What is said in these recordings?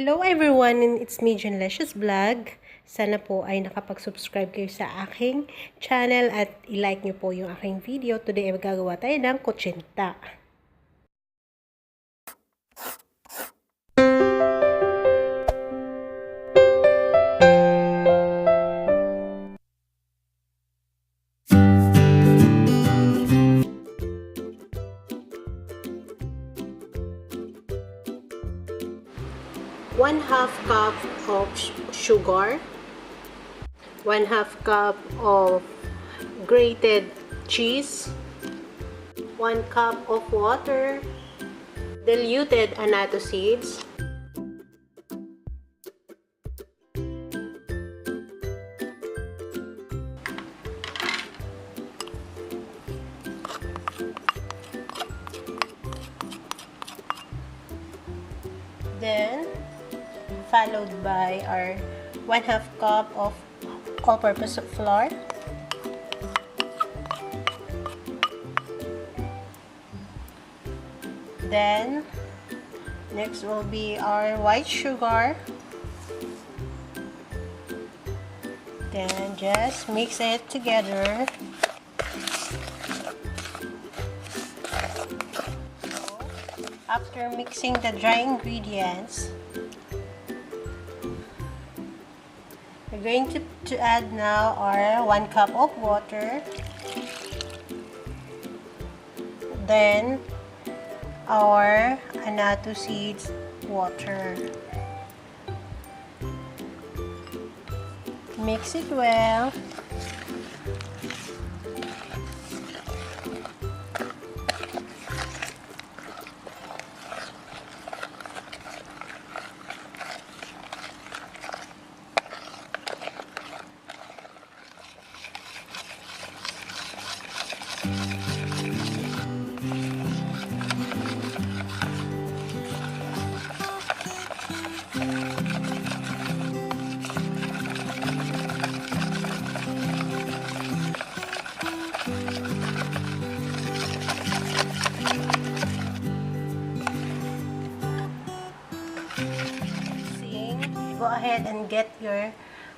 Hello everyone, it's me, Junlicious Vlog. Sana po ay nakapag-subscribe kayo sa aking channel at i-like nyo po yung aking video. Today ay magagawa tayo ng kutsinta. One-half cup of sugar, 1/2 cup of grated cheese, 1 cup of water, diluted annatto seeds, then followed by our 1/2 cup of all-purpose flour, then next will be our white sugar, then just mix it together. After mixing the dry ingredients, we're going to add now our 1 cup of water, then our annatto seeds water. Mix it well. Go ahead and get your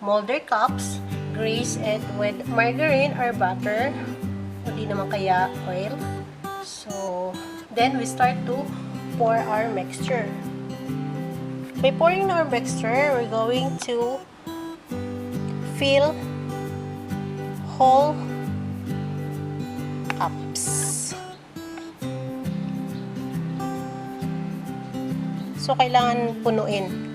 molder cups, grease it with margarine or butter, hindi naman kaya oil. So then we start to pour our mixture. By pouring our mixture, we're going to fill whole cups. So kailangan punuin.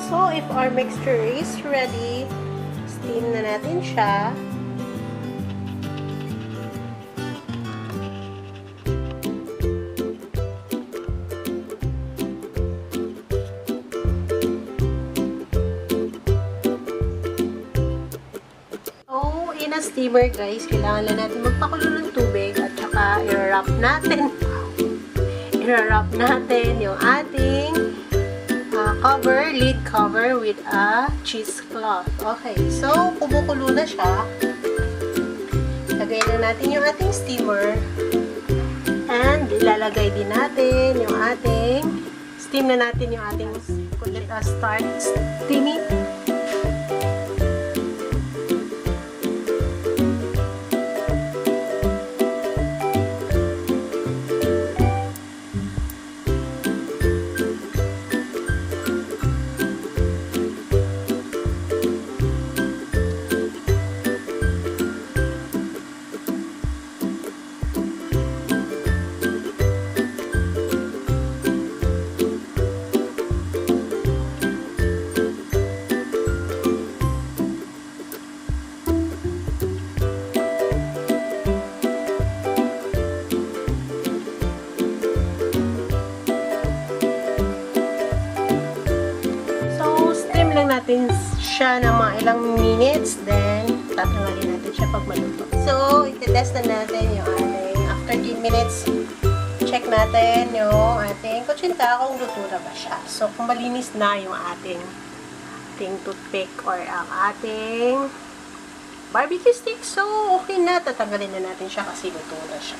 So, if our mixture is ready, steam na natin siya. So, in a steamer guys, kailangan lang natin magpakulo ng tubig at saka i-wrap natin. I-wrap natin yung ating lid cover with a cheesecloth. Okay, so kumukulo na siya. Lagay na natin yung ating steamer. And ilalagay din natin yung ating steam na natin yung ating let us start steaming. Natin siya ng mga ilang minutes, then tatanggalin natin siya pag maluto. So, iti-test na natin yung ating after 10 minutes. Check natin yung ating kutsinta kung luto na ba siya. So, kung malinis na yung ating toothpick or ang ating barbecue stick, so okay na. Tatanggalin na natin siya kasi luto na siya.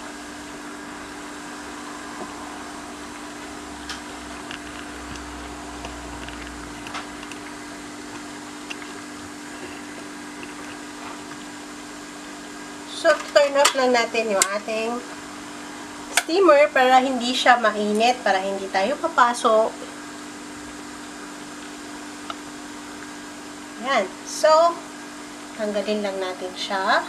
So, turn off lang natin yung ating steamer para hindi siya mainit, para hindi tayo papasok. Yan. So, tanggalin lang natin siya.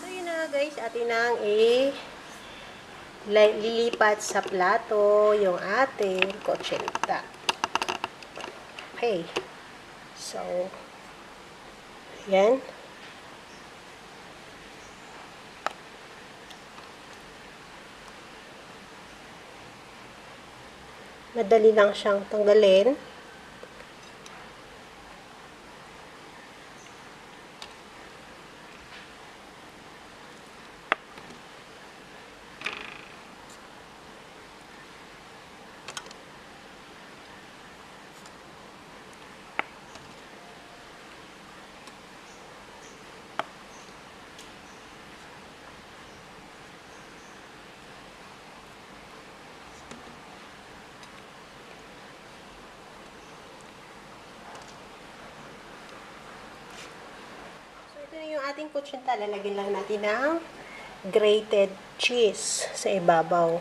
So, yun na guys. Atin nang lilipat sa plato yung ating kutsinta. Okay. So, ayan. Madali lang siyang tanggalin. Yung ating kutsinta, lalagyan lang natin ng grated cheese sa ibabaw.